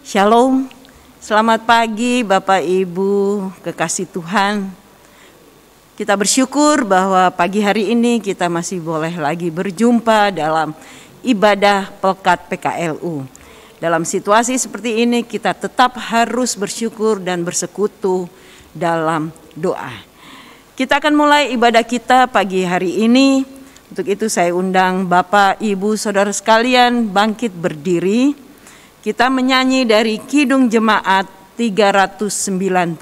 Shalom, selamat pagi Bapak Ibu kekasih Tuhan. Kita bersyukur bahwa pagi hari ini kita masih boleh lagi berjumpa dalam ibadah Pelkat PKLU. Dalam situasi seperti ini kita tetap harus bersyukur dan bersekutu dalam doa. Kita akan mulai ibadah kita pagi hari ini. Untuk itu saya undang Bapak, Ibu, Saudara sekalian bangkit berdiri. Kita menyanyi dari Kidung Jemaat 392.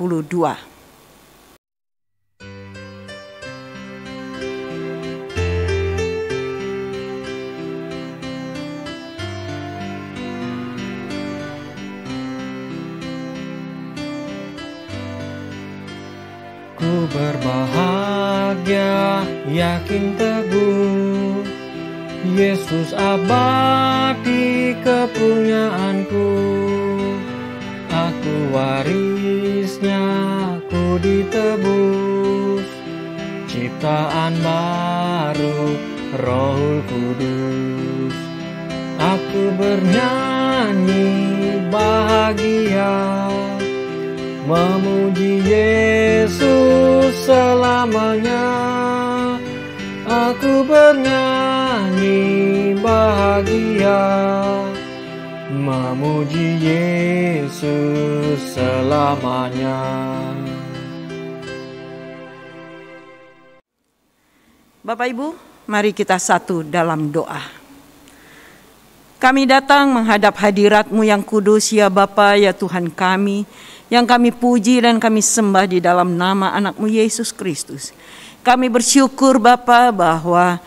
Ku berbahagia, yakin teguh, Yesus abadi kepunyaanku. Aku warisnya, ku ditebus, ciptaan baru, Rohul Kudus. Aku bernyanyi bahagia, memuji Yesus selamanya. Aku bernyanyi bahagia, memuji Yesus selamanya. Bapak Ibu, mari kita satu dalam doa. Kami datang menghadap hadirat-Mu yang kudus, ya Bapa, ya Tuhan kami, yang kami puji dan kami sembah di dalam nama anak-Mu Yesus Kristus. Kami bersyukur Bapa bahwa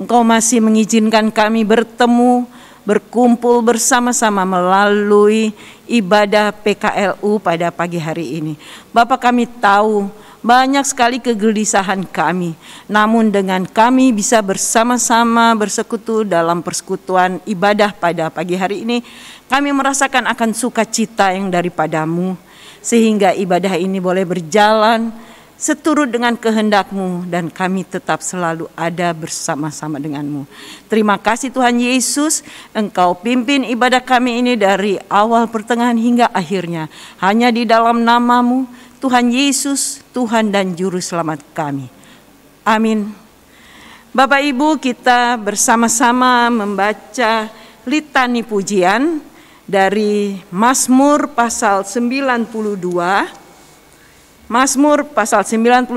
Engkau masih mengizinkan kami bertemu, berkumpul bersama-sama melalui ibadah PKLU pada pagi hari ini. Bapa, kami tahu banyak sekali kegelisahan kami, namun dengan kami bisa bersama-sama bersekutu dalam persekutuan ibadah pada pagi hari ini, kami merasakan akan sukacita yang daripada-Mu, sehingga ibadah ini boleh berjalan seturut dengan kehendak-Mu dan kami tetap selalu ada bersama-sama dengan-Mu. Terima kasih Tuhan Yesus, Engkau pimpin ibadah kami ini dari awal, pertengahan hingga akhirnya. Hanya di dalam nama-Mu, Tuhan Yesus, Tuhan dan Juru Selamat kami. Amin. Bapak Ibu, kita bersama-sama membaca litani pujian dari Mazmur pasal 92. Mazmur pasal 92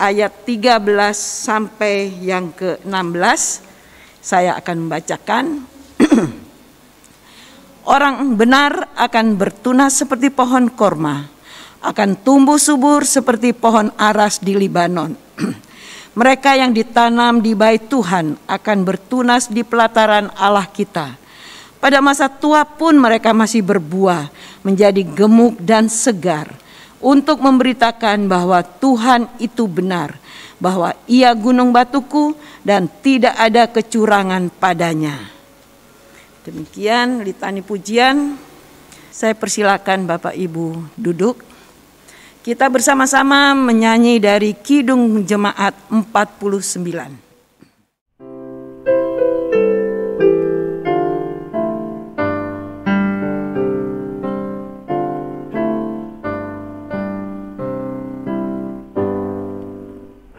ayat 13 sampai yang ke-16. Saya akan membacakan. Orang benar akan bertunas seperti pohon korma, akan tumbuh subur seperti pohon aras di Libanon. Mereka yang ditanam di bait Tuhan akan bertunas di pelataran Allah kita. Pada masa tua pun mereka masih berbuah, menjadi gemuk dan segar, untuk memberitakan bahwa Tuhan itu benar, bahwa Ia gunung batuku dan tidak ada kecurangan padanya. Demikian litani pujian. Saya persilakan Bapak Ibu duduk. Kita bersama-sama menyanyi dari Kidung Jemaat 49.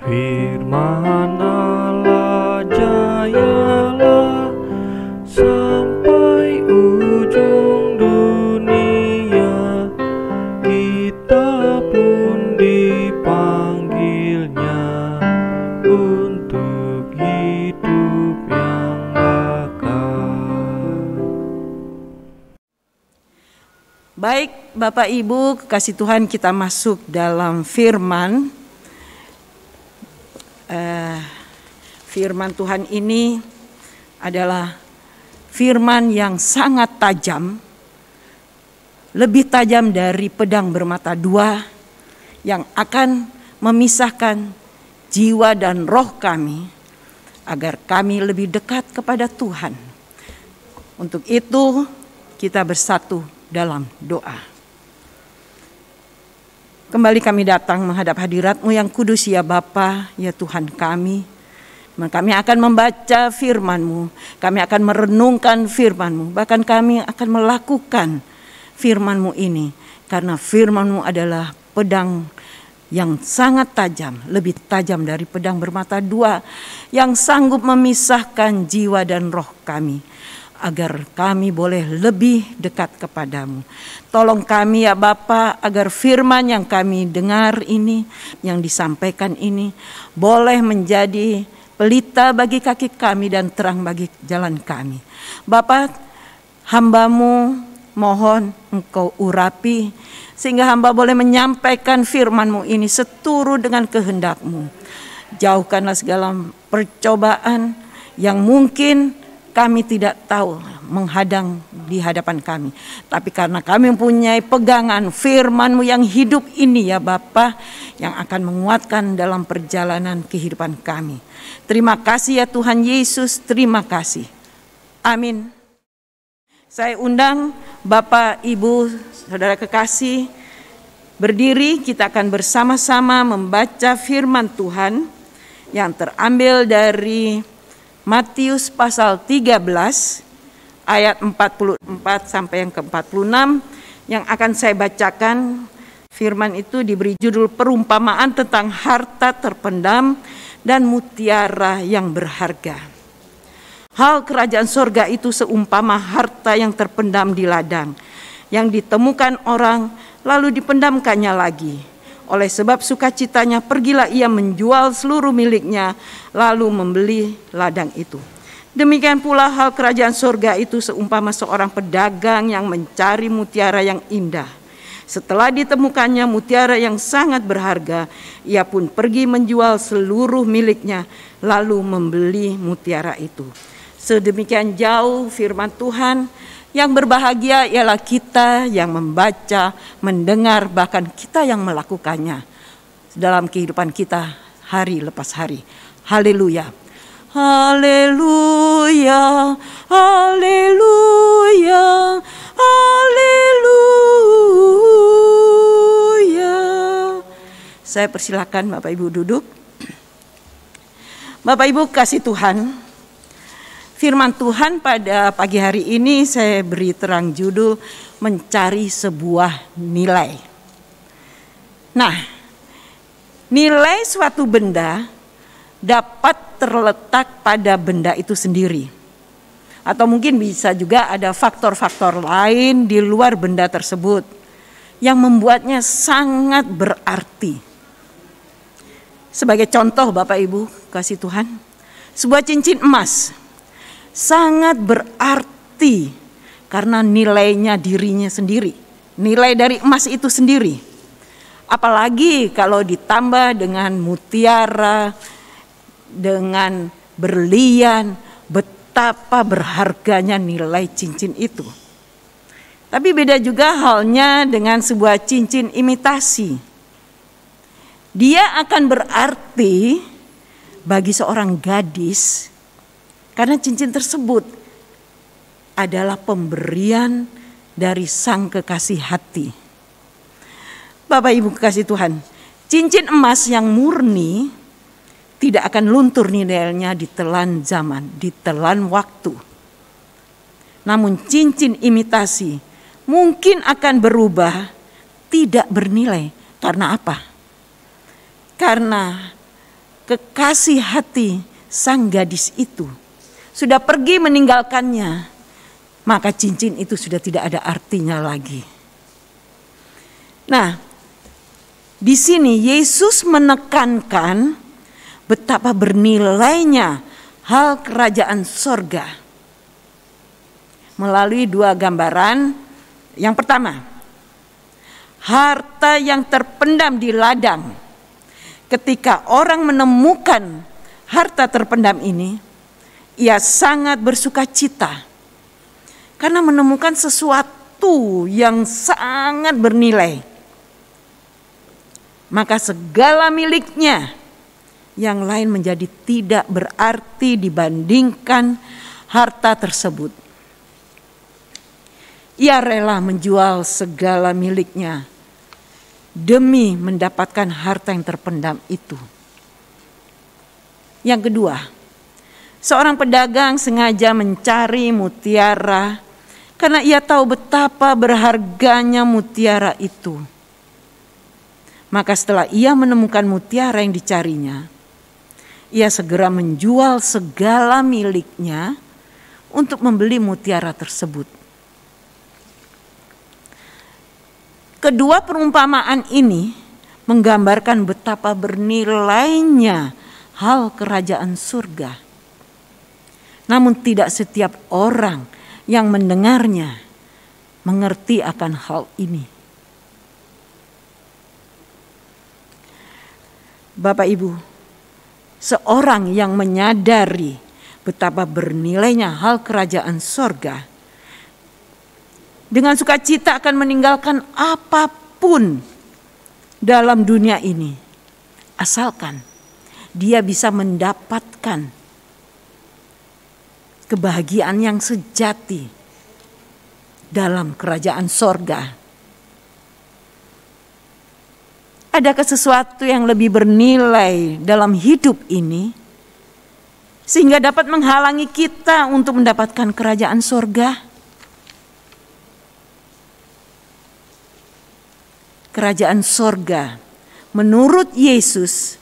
Firman Allah jayalah sampai ujung dunia, kita pun dipanggilnya untuk hidup yang bakal. Baik Bapak Ibu kekasih Tuhan, kita masuk dalam firman. Firman Tuhan ini adalah firman yang sangat tajam, lebih tajam dari pedang bermata dua, yang akan memisahkan jiwa dan roh kami agar kami lebih dekat kepada Tuhan. Untuk itu kita bersatu dalam doa. Kembali kami datang menghadap hadirat-Mu yang kudus, ya Bapa, ya Tuhan kami. Kami akan membaca firman-Mu, kami akan merenungkan firman-Mu, bahkan kami akan melakukan firman-Mu ini. Karena firman-Mu adalah pedang yang sangat tajam, lebih tajam dari pedang bermata dua, yang sanggup memisahkan jiwa dan roh kami, agar kami boleh lebih dekat kepadamu. Tolong kami ya Bapa, agar firman yang kami dengar ini, yang disampaikan ini, boleh menjadi pelita bagi kaki kami dan terang bagi jalan kami. Bapa, hamba-Mu mohon Engkau urapi, sehingga hamba boleh menyampaikan firman-Mu ini seturut dengan kehendak-Mu. Jauhkanlah segala percobaan yang mungkin kami tidak tahu menghadang di hadapan kami. Tapi karena kami mempunyai pegangan firman-Mu yang hidup ini ya Bapa, yang akan menguatkan dalam perjalanan kehidupan kami. Terima kasih ya Tuhan Yesus, terima kasih. Amin. Saya undang Bapak, Ibu, Saudara kekasih, berdiri, kita akan bersama-sama membaca firman Tuhan yang terambil dari Matius pasal 13 ayat 44 sampai yang ke-46 yang akan saya bacakan. Firman itu diberi judul perumpamaan tentang harta terpendam dan mutiara yang berharga. Hal kerajaan sorga itu seumpama harta yang terpendam di ladang, yang ditemukan orang lalu dipendamkannya lagi. Oleh sebab sukacitanya pergilah ia menjual seluruh miliknya lalu membeli ladang itu. Demikian pula hal kerajaan sorga itu seumpama seorang pedagang yang mencari mutiara yang indah. Setelah ditemukannya mutiara yang sangat berharga, ia pun pergi menjual seluruh miliknya lalu membeli mutiara itu. Sedemikian jauh firman Tuhan. Yang berbahagia ialah kita yang membaca, mendengar, bahkan kita yang melakukannya dalam kehidupan kita hari lepas hari. Haleluya. Haleluya. Haleluya. Haleluya. Saya persilakan Bapak Ibu duduk. Bapak Ibu kasih Tuhan, firman Tuhan pada pagi hari ini saya beri terang judul mencari sebuah nilai. Nah, nilai suatu benda dapat terletak pada benda itu sendiri. Atau mungkin bisa juga ada faktor-faktor lain di luar benda tersebut yang membuatnya sangat berarti. Sebagai contoh Bapak Ibu kasih Tuhan, sebuah cincin emas sangat berarti karena nilainya dirinya sendiri. Nilai dari emas itu sendiri. Apalagi kalau ditambah dengan mutiara, dengan berlian, betapa berharganya nilai cincin itu. Tapi beda juga halnya dengan sebuah cincin imitasi. Dia akan berarti bagi seorang gadis karena cincin tersebut adalah pemberian dari sang kekasih hati. Bapak Ibu kekasih Tuhan, cincin emas yang murni tidak akan luntur nilainya ditelan zaman, ditelan waktu. Namun cincin imitasi mungkin akan berubah, tidak bernilai. Karena apa? Karena kekasih hati sang gadis itu sudah pergi meninggalkannya, maka cincin itu sudah tidak ada artinya lagi. Nah, di sini Yesus menekankan betapa bernilainya hal kerajaan sorga melalui dua gambaran. Yang pertama, harta yang terpendam di ladang. Ketika orang menemukan harta terpendam ini, ia sangat bersukacita karena menemukan sesuatu yang sangat bernilai. Maka segala miliknya yang lain menjadi tidak berarti dibandingkan harta tersebut. Ia rela menjual segala miliknya demi mendapatkan harta yang terpendam itu. Yang kedua, Seorang pedagang sengaja mencari mutiara karena ia tahu betapa berharganya mutiara itu. Maka setelah ia menemukan mutiara yang dicarinya, ia segera menjual segala miliknya untuk membeli mutiara tersebut. Kedua perumpamaan ini menggambarkan betapa bernilainya hal kerajaan surga. Namun tidak setiap orang yang mendengarnya mengerti akan hal ini. Bapak Ibu, seorang yang menyadari betapa bernilainya hal kerajaan surga, dengan sukacita akan meninggalkan apapun dalam dunia ini, asalkan dia bisa mendapatkan kebahagiaan yang sejati dalam kerajaan sorga. Adakah sesuatu yang lebih bernilai dalam hidup ini sehingga dapat menghalangi kita untuk mendapatkan kerajaan sorga? Kerajaan sorga menurut Yesus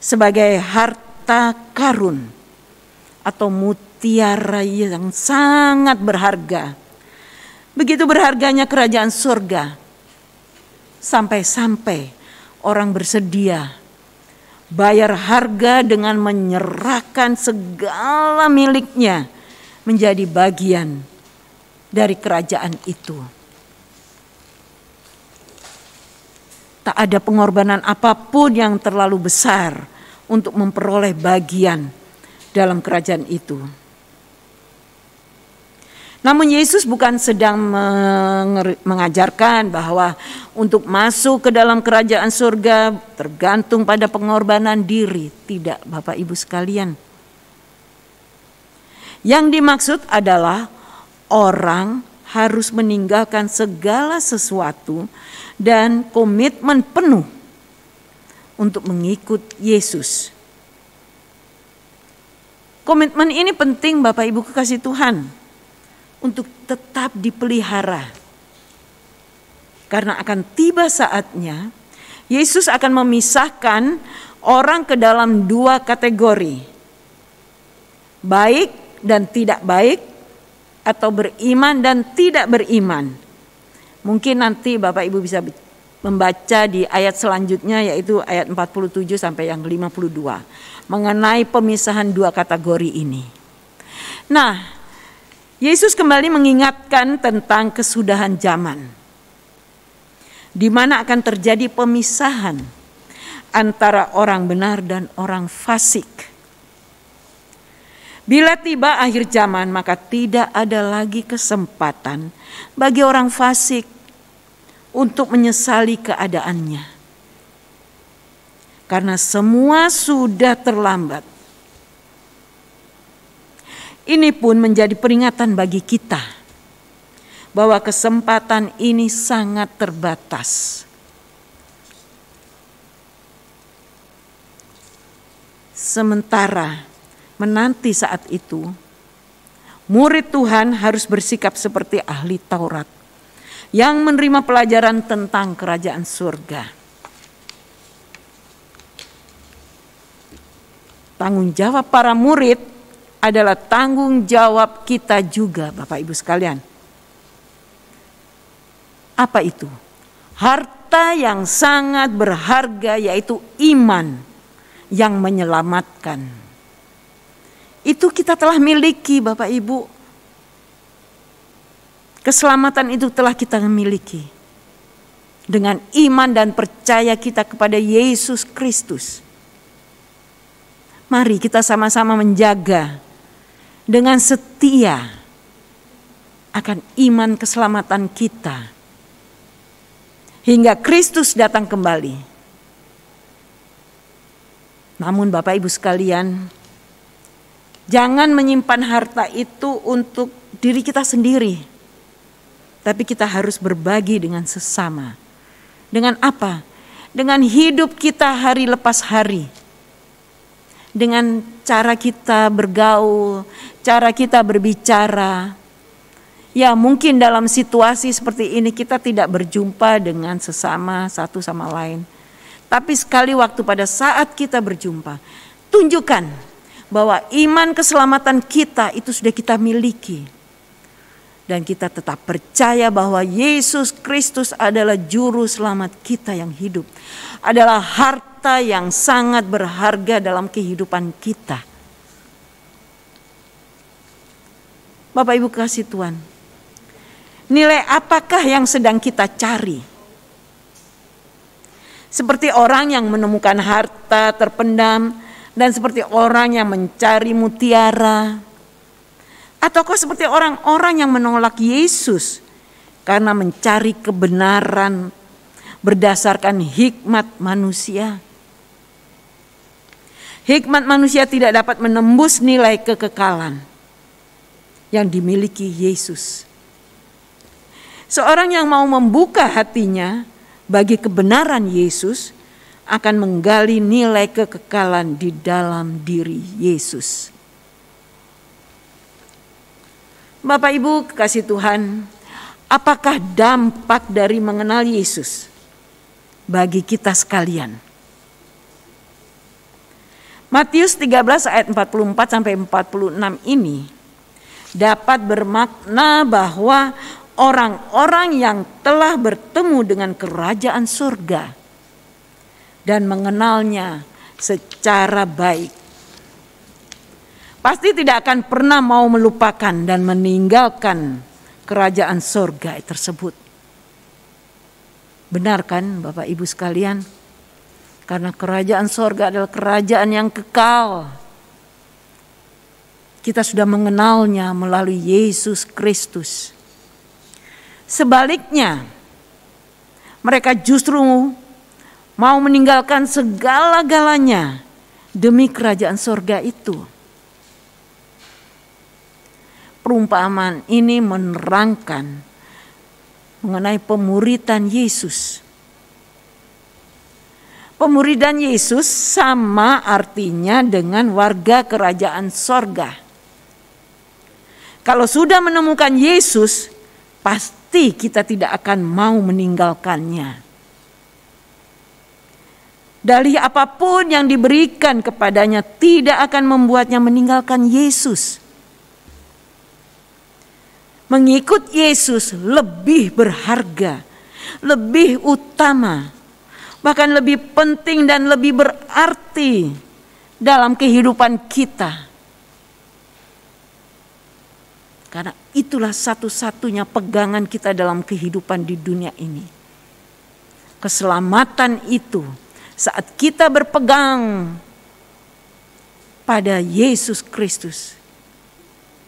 sebagai harta karun atau mutiara yang sangat berharga. Begitu berharganya kerajaan sorga, sampai-sampai orang bersedia bayar harga dengan menyerahkan segala miliknya menjadi bagian dari kerajaan itu. Tak ada pengorbanan apapun yang terlalu besar untuk memperoleh bagian dalam kerajaan itu. Namun Yesus bukan sedang mengajarkan bahwa untuk masuk ke dalam kerajaan surga tergantung pada pengorbanan diri. Tidak, Bapak Ibu sekalian. Yang dimaksud adalah orang harus meninggalkan segala sesuatu dan komitmen penuh untuk mengikut Yesus. Komitmen ini penting, Bapak Ibu kekasih Tuhan, untuk tetap dipelihara. Karena akan tiba saatnya Yesus akan memisahkan orang ke dalam dua kategori. Baik dan tidak baik, atau beriman dan tidak beriman. Mungkin nanti Bapak Ibu bisa membaca di ayat selanjutnya, yaitu ayat 47 sampai yang 52. Mengenai pemisahan dua kategori ini. Nah, Yesus kembali mengingatkan tentang kesudahan zaman, di mana akan terjadi pemisahan antara orang benar dan orang fasik. Bila tiba akhir zaman, maka tidak ada lagi kesempatan bagi orang fasik untuk menyesali keadaannya, karena semua sudah terlambat. Ini pun menjadi peringatan bagi kita bahwa kesempatan ini sangat terbatas. Sementara menanti saat itu, murid Tuhan harus bersikap seperti ahli Taurat yang menerima pelajaran tentang kerajaan surga. Tanggung jawab para murid adalah tanggung jawab kita juga, Bapak Ibu sekalian. Apa itu? Harta yang sangat berharga, yaitu iman yang menyelamatkan. Itu kita telah miliki, Bapak Ibu. Keselamatan itu telah kita miliki dengan iman dan percaya kita kepada Yesus Kristus. Mari kita sama-sama menjaga dengan setia akan iman keselamatan kita hingga Kristus datang kembali. Namun Bapak Ibu sekalian, jangan menyimpan harta itu untuk diri kita sendiri, tapi kita harus berbagi dengan sesama. Dengan apa? Dengan hidup kita hari lepas hari, dengan cara kita bergaul, cara kita berbicara. Ya, mungkin dalam situasi seperti ini kita tidak berjumpa dengan sesama satu sama lain. Tapi sekali waktu pada saat kita berjumpa, tunjukkan bahwa iman keselamatan kita itu sudah kita miliki. Dan kita tetap percaya bahwa Yesus Kristus adalah juru selamat kita yang hidup. Adalah harta yang sangat berharga dalam kehidupan kita. Bapak Ibu kasih Tuhan, nilai apakah yang sedang kita cari? Seperti orang yang menemukan harta terpendam dan seperti orang yang mencari mutiara. Ataukah seperti orang-orang yang menolak Yesus karena mencari kebenaran berdasarkan hikmat manusia? Hikmat manusia tidak dapat menembus nilai kekekalan yang dimiliki Yesus. Seorang yang mau membuka hatinya bagi kebenaran Yesus akan menggali nilai kekekalan di dalam diri Yesus. Bapak Ibu kekasih Tuhan, apakah dampak dari mengenal Yesus bagi kita sekalian? Matius 13 ayat 44 sampai 46 ini dapat bermakna bahwa orang-orang yang telah bertemu dengan kerajaan surga dan mengenalnya secara baik pasti tidak akan pernah mau melupakan dan meninggalkan kerajaan surga tersebut. Benar kan Bapak Ibu sekalian? Karena kerajaan surga adalah kerajaan yang kekal. Kita sudah mengenalnya melalui Yesus Kristus. Sebaliknya, mereka justru mau meninggalkan segala-galanya demi kerajaan surga itu. Perumpamaan ini menerangkan mengenai pemuridan Yesus. Pemuridan Yesus sama artinya dengan warga kerajaan surga. Kalau sudah menemukan Yesus, pasti kita tidak akan mau meninggalkannya. Dalih apapun yang diberikan kepadanya tidak akan membuatnya meninggalkan Yesus. Mengikut Yesus lebih berharga, lebih utama, bahkan lebih penting dan lebih berarti dalam kehidupan kita. Karena itulah satu-satunya pegangan kita dalam kehidupan di dunia ini. Keselamatan itu saat kita berpegang pada Yesus Kristus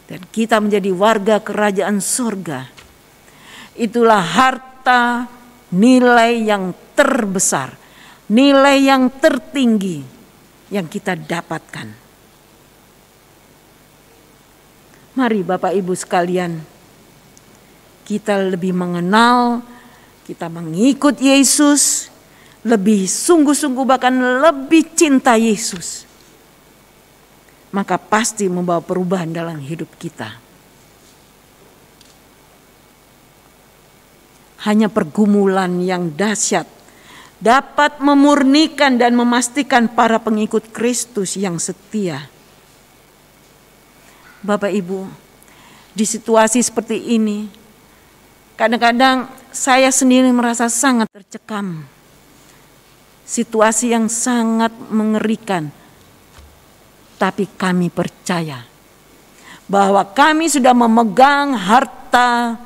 dan kita menjadi warga kerajaan surga. Itulah harta nilai yang terbesar, nilai yang tertinggi yang kita dapatkan. Mari Bapak Ibu sekalian, kita lebih mengenal, kita mengikut Yesus, lebih sungguh-sungguh bahkan lebih cinta Yesus. Maka pasti membawa perubahan dalam hidup kita. Hanya pergumulan yang dahsyat dapat memurnikan dan memastikan para pengikut Kristus yang setia. Bapak Ibu, di situasi seperti ini, kadang-kadang saya sendiri merasa sangat tercekam. Situasi yang sangat mengerikan. Tapi kami percaya bahwa kami sudah memegang harta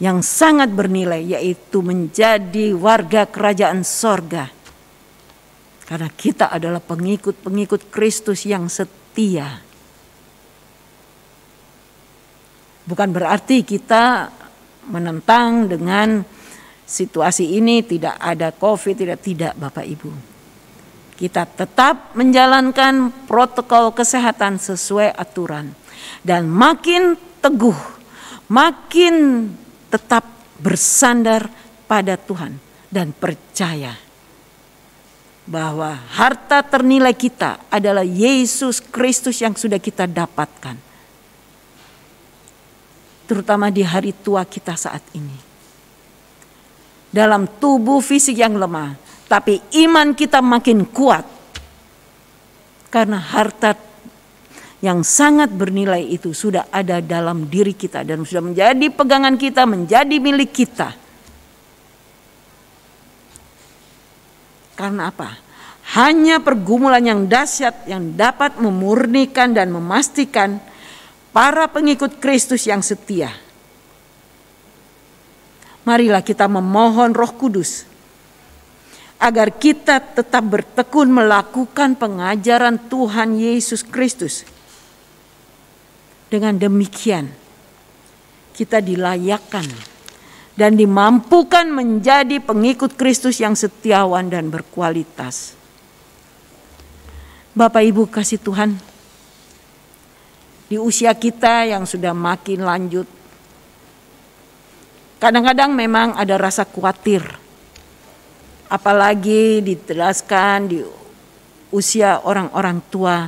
yang sangat bernilai, yaitu menjadi warga kerajaan sorga. Karena kita adalah pengikut-pengikut Kristus yang setia. Bukan berarti kita menentang dengan situasi ini, tidak ada COVID, tidak Bapak Ibu. Kita tetap menjalankan protokol kesehatan sesuai aturan. Dan makin teguh, makin tetap bersandar pada Tuhan dan percaya bahwa harta ternilai kita adalah Yesus Kristus yang sudah kita dapatkan. Terutama di hari tua kita saat ini. Dalam tubuh fisik yang lemah, tapi iman kita makin kuat. Karena harta yang sangat bernilai itu sudah ada dalam diri kita dan sudah menjadi pegangan kita, menjadi milik kita. Karena apa? Hanya pergumulan yang dahsyat yang dapat memurnikan dan memastikan para pengikut Kristus yang setia. Marilah kita memohon Roh Kudus agar kita tetap bertekun melakukan pengajaran Tuhan Yesus Kristus. Dengan demikian, kita dilayakkan dan dimampukan menjadi pengikut Kristus yang setiawan dan berkualitas. Bapak Ibu kasih Tuhan, di usia kita yang sudah makin lanjut, kadang-kadang memang ada rasa khawatir. Apalagi diteraskan di usia orang-orang tua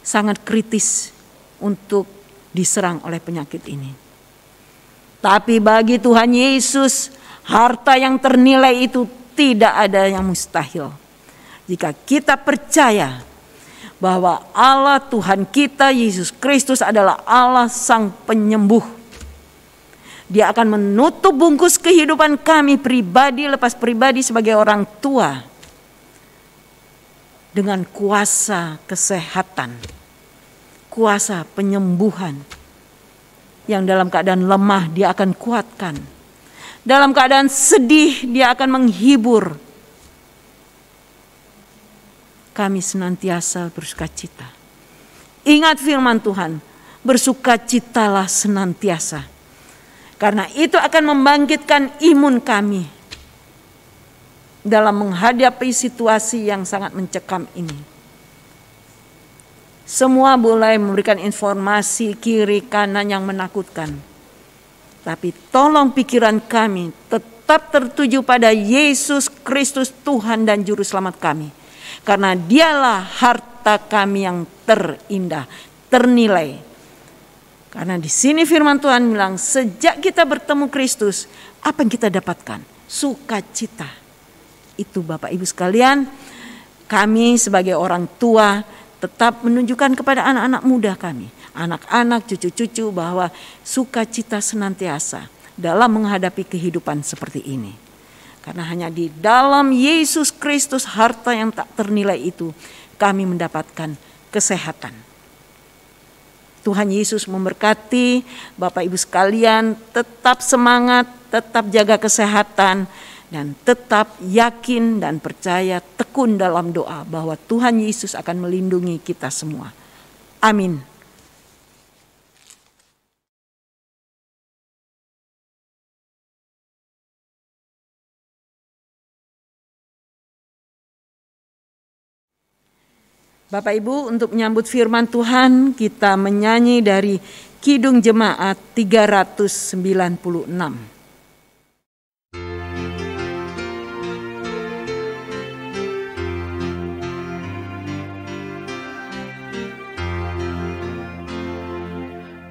sangat kritis untuk diserang oleh penyakit ini. Tapi bagi Tuhan Yesus, harta yang ternilai itu tidak ada yang mustahil. Jika kita percaya bahwa Allah Tuhan kita Yesus Kristus adalah Allah Sang Penyembuh. Dia akan menutup bungkus kehidupan kami pribadi lepas pribadi sebagai orang tua dengan kuasa kesehatan, kuasa penyembuhan yang dalam keadaan lemah dia akan kuatkan, dalam keadaan sedih dia akan menghibur. Kami senantiasa bersukacita. Ingat firman Tuhan, bersukacitalah senantiasa. Karena itu akan membangkitkan imun kami dalam menghadapi situasi yang sangat mencekam ini. Semua boleh memberikan informasi kiri kanan yang menakutkan. Tapi tolong pikiran kami tetap tertuju pada Yesus Kristus Tuhan dan Juru Selamat kami. Karena dialah harta kami yang terindah, ternilai. Karena di sini firman Tuhan bilang, sejak kita bertemu Kristus, apa yang kita dapatkan? Sukacita. Itu Bapak Ibu sekalian, kami sebagai orang tua tetap menunjukkan kepada anak-anak muda kami, anak-anak, cucu-cucu, bahwa sukacita senantiasa dalam menghadapi kehidupan seperti ini. Karena hanya di dalam Yesus Kristus harta yang tak ternilai itu kami mendapatkan kesehatan. Tuhan Yesus memberkati Bapak Ibu sekalian, tetap semangat, tetap jaga kesehatan, dan tetap yakin dan percaya tekun dalam doa bahwa Tuhan Yesus akan melindungi kita semua. Amin. Bapak Ibu, untuk menyambut firman Tuhan kita menyanyi dari Kidung Jemaat 396.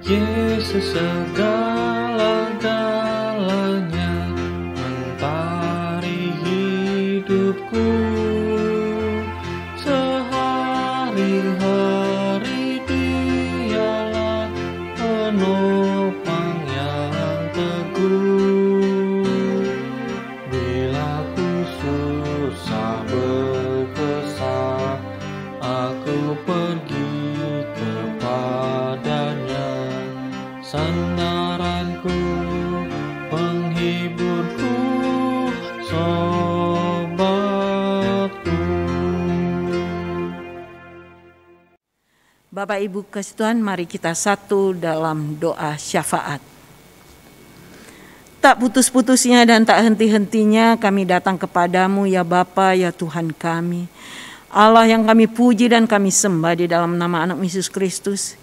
Yesus segala-galanya, mentari hidupku. Sehari-hari dialah penopang yang teguh. Bila ku susah berkesah, aku pergi kepadanya. Sandaranku, penghiburku, sobatku. Bapak Ibu kasih Tuhan, mari kita satu dalam doa syafaat. Tak putus-putusnya dan tak henti-hentinya kami datang kepadamu ya Bapa, ya Tuhan kami. Allah yang kami puji dan kami sembah di dalam nama anak Yesus Kristus.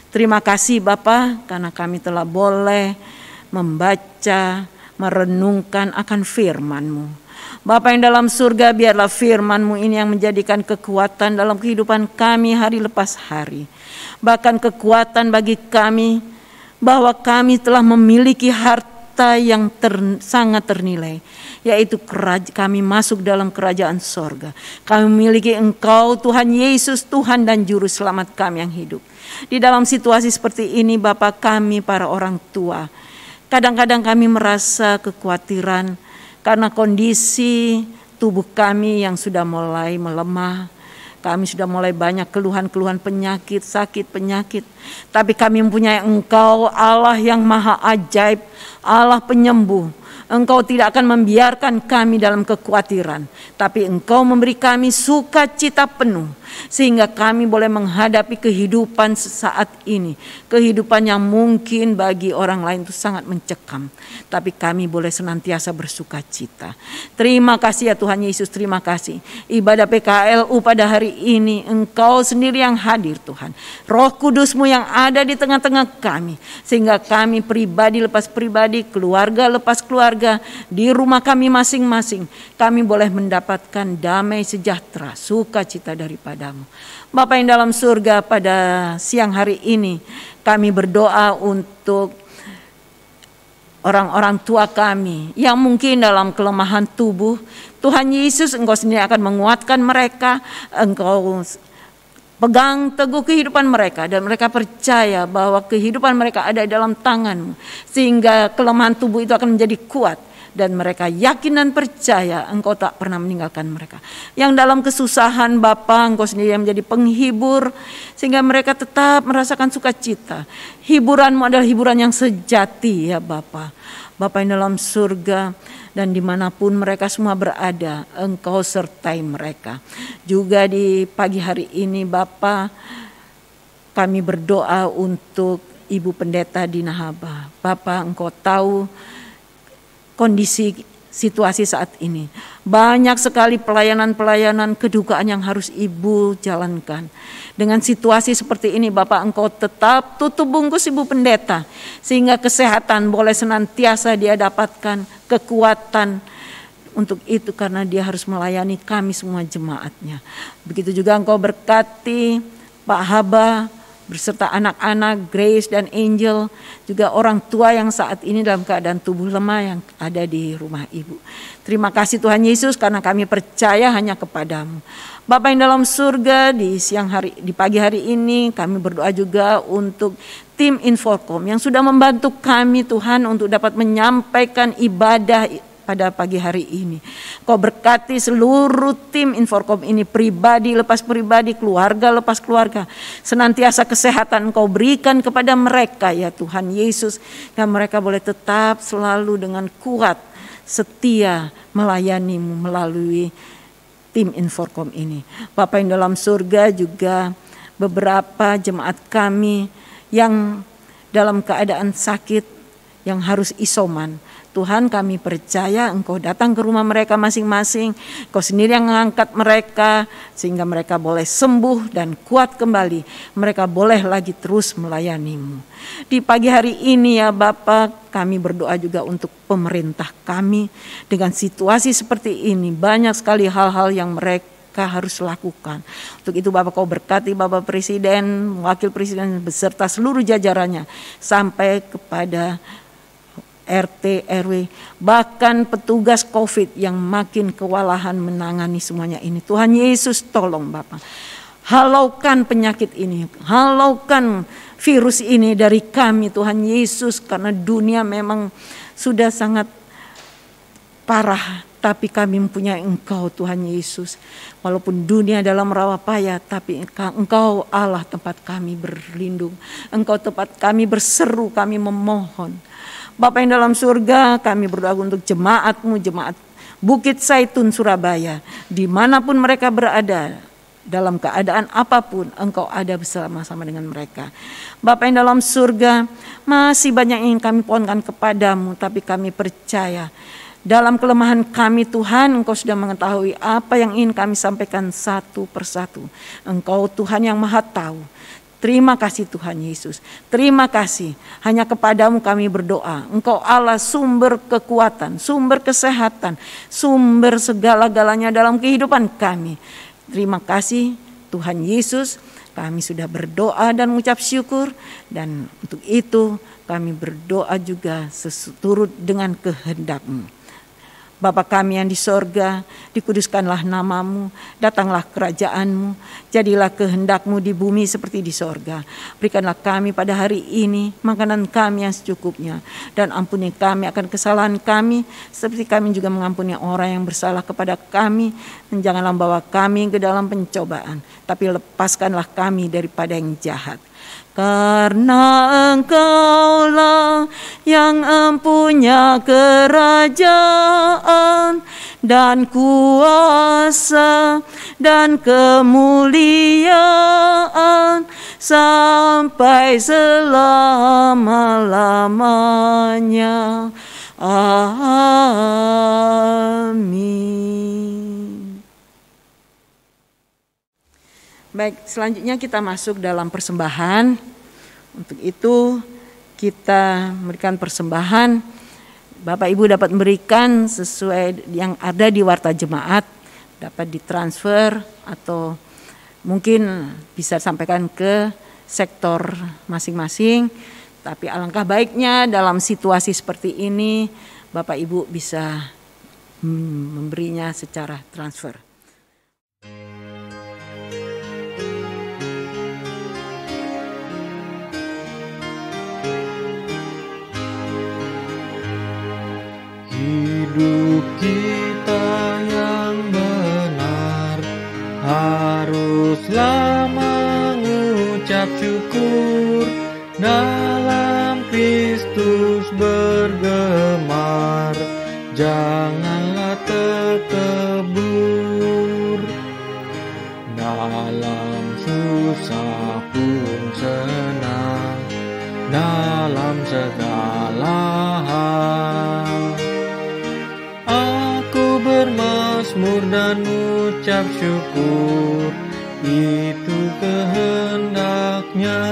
Terima kasih Bapa karena kami telah boleh membaca, merenungkan akan firman-Mu. Bapa yang dalam surga, biarlah firman-Mu ini yang menjadikan kekuatan dalam kehidupan kami hari lepas hari. Bahkan kekuatan bagi kami bahwa kami telah memiliki harta yang sangat ternilai, yaitu kami masuk dalam kerajaan sorga. Kami memiliki Engkau Tuhan Yesus, Tuhan dan Juru Selamat kami yang hidup. Di dalam situasi seperti ini Bapa, kami para orang tua, kadang-kadang kami merasa kekhawatiran karena kondisi tubuh kami yang sudah mulai melemah. Kami sudah mulai banyak keluhan-keluhan penyakit, sakit penyakit. Tapi kami mempunyai Engkau Allah yang maha ajaib, Allah penyembuh. Engkau tidak akan membiarkan kami dalam kekhawatiran, tapi Engkau memberi kami sukacita penuh, sehingga kami boleh menghadapi kehidupan sesaat ini. Kehidupan yang mungkin bagi orang lain itu sangat mencekam, tapi kami boleh senantiasa bersukacita. Terima kasih ya Tuhan Yesus, terima kasih. Ibadah PKLU pada hari ini Engkau sendiri yang hadir Tuhan. Roh Kudus-Mu yang ada di tengah-tengah kami, sehingga kami pribadi lepas pribadi, keluarga lepas keluarga, di rumah kami masing-masing, kami boleh mendapatkan damai sejahtera, sukacita daripada-Mu. Bapa yang dalam surga, pada siang hari ini kami berdoa untuk orang-orang tua kami yang mungkin dalam kelemahan tubuh. Tuhan Yesus, Engkau sendiri akan menguatkan mereka. Engkau pegang teguh kehidupan mereka dan mereka percaya bahwa kehidupan mereka ada dalam tangan-Mu, sehingga kelemahan tubuh itu akan menjadi kuat dan mereka yakin dan percaya Engkau tak pernah meninggalkan mereka. Yang dalam kesusahan Bapa, Engkau sendiri yang menjadi penghibur sehingga mereka tetap merasakan sukacita. Hiburan-Mu adalah hiburan yang sejati ya Bapa. Bapa yang dalam surga, dan dimanapun mereka semua berada, Engkau sertai mereka. Juga di pagi hari ini Bapa, kami berdoa untuk Ibu Pendeta Dina Haba. Bapa, Engkau tahu kondisi situasi saat ini. Banyak sekali pelayanan-pelayanan kedukaan yang harus Ibu jalankan. Dengan situasi seperti ini Bapak, Engkau tetap tutup bungkus Ibu Pendeta, sehingga kesehatan boleh senantiasa dia dapatkan, kekuatan untuk itu karena dia harus melayani kami semua jemaatnya. Begitu juga Engkau berkati Pak Haba berserta anak-anak, Grace dan Angel, juga orang tua yang saat ini dalam keadaan tubuh lemah yang ada di rumah Ibu. Terima kasih Tuhan Yesus karena kami percaya hanya kepada-Mu. Bapa yang dalam surga, di pagi hari ini kami berdoa juga untuk tim Inforkom yang sudah membantu kami Tuhan untuk dapat menyampaikan ibadah pada pagi hari ini. Kau berkati seluruh tim Inforkom ini, pribadi lepas pribadi, keluarga lepas keluarga. Senantiasa kesehatan Kau berikan kepada mereka ya Tuhan Yesus, dan mereka boleh tetap selalu dengan kuat, setia melayani-Mu melalui tim Inforkom ini. Bapa yang dalam surga, juga beberapa jemaat kami yang dalam keadaan sakit yang harus isoman. Tuhan, kami percaya Engkau datang ke rumah mereka masing-masing. Engkau sendiri yang mengangkat mereka sehingga mereka boleh sembuh dan kuat kembali. Mereka boleh lagi terus melayani-Mu. Di pagi hari ini ya Bapak, kami berdoa juga untuk pemerintah kami. Dengan situasi seperti ini, banyak sekali hal-hal yang mereka harus lakukan. Untuk itu Bapak, Kau berkati Bapak Presiden, Wakil Presiden beserta seluruh jajarannya sampai kepada RT, RW, bahkan petugas COVID yang makin kewalahan menangani semuanya ini. Tuhan Yesus tolong Bapak, halaukan penyakit ini, halaukan virus ini dari kami Tuhan Yesus, karena dunia memang sudah sangat parah, tapi kami mempunyai Engkau Tuhan Yesus. Walaupun dunia dalam rawa payah, tapi Engkau Allah tempat kami berlindung, Engkau tempat kami berseru, kami memohon. Bapa yang dalam surga, kami berdoa untuk jemaat-Mu, jemaat Bukit Zaitun Surabaya, dimanapun mereka berada, dalam keadaan apapun Engkau ada bersama-sama dengan mereka. Bapa yang dalam surga, masih banyak yang ingin kami pohonkan kepada-Mu, tapi kami percaya dalam kelemahan kami Tuhan, Engkau sudah mengetahui apa yang ingin kami sampaikan satu persatu. Engkau Tuhan yang Maha Tahu. Terima kasih Tuhan Yesus. Terima kasih. Hanya kepadamu kami berdoa. Engkau Allah sumber kekuatan, sumber kesehatan, sumber segala-galanya dalam kehidupan kami. Terima kasih Tuhan Yesus. Kami sudah berdoa dan mengucap syukur. Dan untuk itu kami berdoa juga seturut dengan kehendak-Mu. Bapa kami yang di sorga, dikuduskanlah namamu, datanglah kerajaan-Mu, jadilah kehendak-Mu di bumi seperti di sorga. Berikanlah kami pada hari ini makanan kami yang secukupnya, dan ampuni kami akan kesalahan kami, seperti kami juga mengampuni orang yang bersalah kepada kami. Dan janganlah bawa kami ke dalam pencobaan, tapi lepaskanlah kami daripada yang jahat. Karena Engkaulah yang empunya kerajaan dan kuasa dan kemuliaan sampai selama-lamanya. Amin. Baik, selanjutnya kita masuk dalam persembahan. Untuk itu kita memberikan persembahan. Bapak Ibu dapat memberikan sesuai yang ada di warta jemaat, dapat ditransfer atau mungkin bisa sampaikan ke sektor masing-masing. Tapi alangkah baiknya dalam situasi seperti ini Bapak Ibu bisa memberinya secara transfer. Hidup kita yang benar haruslah mengucap syukur, dalam Kristus bergemar, janganlah terkebur. Dalam susah pun senang, dalam segala hal bermazmur dan ucap syukur, itu kehendak-Nya.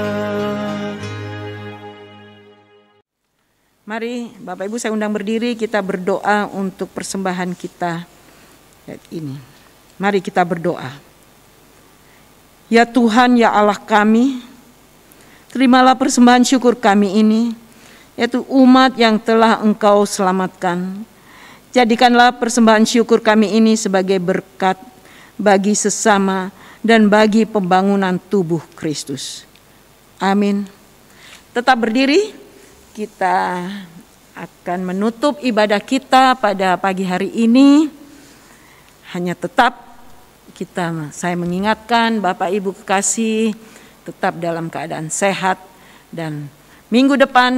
Mari Bapak Ibu saya undang berdiri, kita berdoa untuk persembahan kita ini. Mari kita berdoa. Ya Tuhan, ya Allah kami, terimalah persembahan syukur kami ini, yaitu umat yang telah Engkau selamatkan. Jadikanlah persembahan syukur kami ini sebagai berkat bagi sesama dan bagi pembangunan tubuh Kristus. Amin. Tetap berdiri, kita akan menutup ibadah kita pada pagi hari ini. Hanya tetap saya mengingatkan Bapak Ibu kekasih, tetap dalam keadaan sehat, dan minggu depan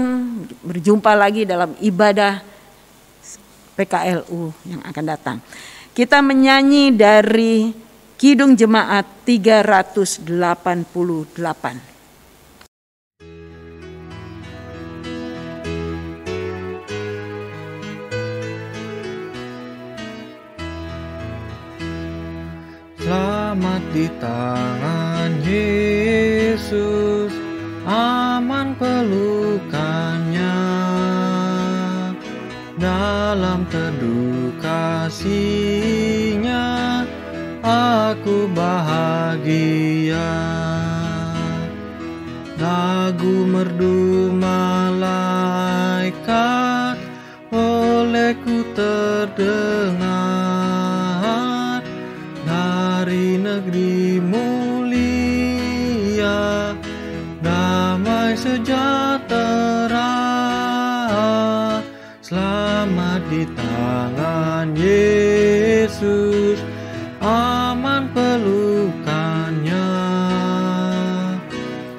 berjumpa lagi dalam ibadah PKLU yang akan datang. Kita menyanyi dari Kidung Jemaat 388. Selamat di tangan Yesus, aman pelukannya. Dalam teduh kasih-Nya, aku bahagia. Lagu merdu malaikat olehku terdengar, dari negeri mulia, damai sejahtera. Selamat di tangan Yesus, aman pelukannya.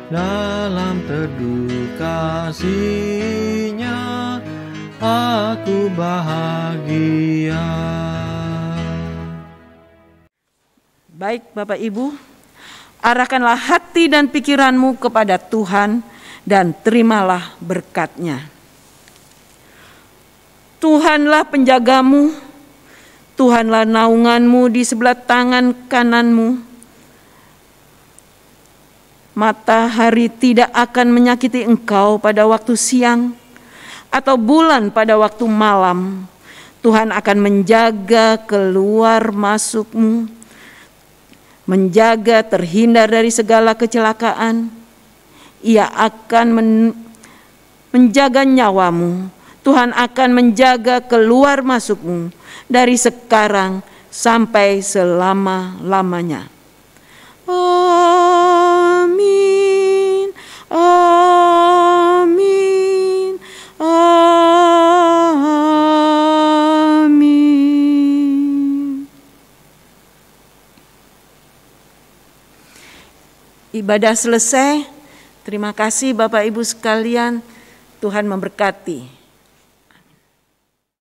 Dalam teduh kasih-Nya, aku bahagia. Baik Bapak Ibu, arahkanlah hati dan pikiranmu kepada Tuhan dan terimalah berkat-Nya. Tuhanlah penjagamu, Tuhanlah naunganmu di sebelah tangan kananmu. Matahari tidak akan menyakiti engkau pada waktu siang, atau bulan pada waktu malam. Tuhan akan menjaga keluar masukmu, menjaga terhindar dari segala kecelakaan. Ia akan menjaga nyawamu. Tuhan akan menjaga keluar masukmu dari sekarang sampai selama-lamanya. Amin, amin, amin. Ibadah selesai. Terima kasih Bapak Ibu sekalian. Tuhan memberkati.